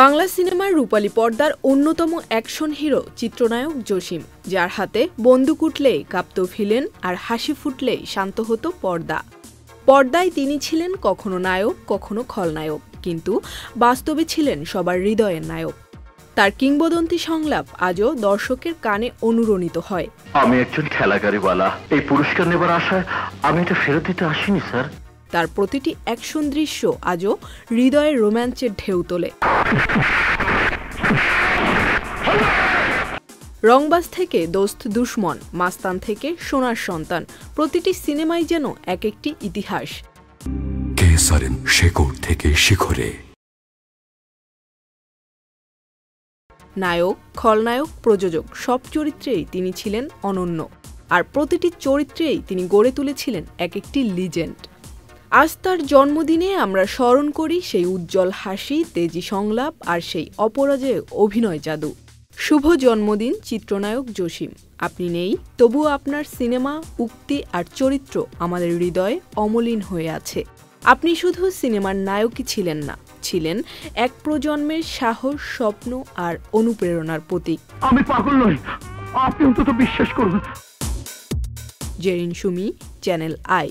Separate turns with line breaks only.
বাংলা সিনেমার রূপালী পর্দার অন্যতম অ্যাকশন হিরো চিত্রনায়ক জসিম, যার হাতে বন্দুক উঠলেই কাঁপত ভিলেন আর হাসি ফুটলেই শান্ত হতো পর্দা। পর্দায় তিনি ছিলেন কখনো নায়ক, কখনো খলনায়ক, কিন্তু বাস্তবে ছিলেন সবার হৃদয়ের নায়ক। তার কিংবদন্তি সংলাপ আজও দর্শকের কানে অনুরণিত হয়।
আমি একজন ঠেলাগাড়িওয়ালা, এই পুরস্কার নেবার আশায় আমি এটা ফেরত দিতে আসিনি স্যার।
তার প্রতিটি অ্যাকশন দৃশ্য আজও হৃদয়ের রোম্যাঞ্চের ঢেউ তোলে। রংবাজ থেকে দোস্ত দুশমন, মাস্তান থেকে সোনার সন্তান, প্রতিটি সিনেমাই যেন এক একটি ইতিহাস।
শেকড় থেকে শিখরে
নায়ক, খলনায়ক, প্রযোজক সব চরিত্রেই তিনি ছিলেন অনন্য, আর প্রতিটি চরিত্রেই তিনি গড়ে তুলেছিলেন এক একটি লিজেন্ড। আজ তার জন্মদিনে আমরা স্মরণ করি সেই উজ্জ্বল হাসি, তেজি সংলাপ আর সেই অপরাজেয় অভিনয় জাদু। শুভ জন্মদিন চিত্রনায়ক জসিম। আপনি নেই, তবুও আপনার সিনেমা, উক্তি আর চরিত্র আমাদের হৃদয়ে অমলিন হয়ে আছে। আপনি শুধু সিনেমার নায়কই ছিলেন না, ছিলেন এক প্রজন্মের সাহস, স্বপ্ন আর অনুপ্রেরণার প্রতীক।
আমি পাগল নই, আপনি অন্তত বিশ্বাস করুন।
Zerin Sumi, Channel I.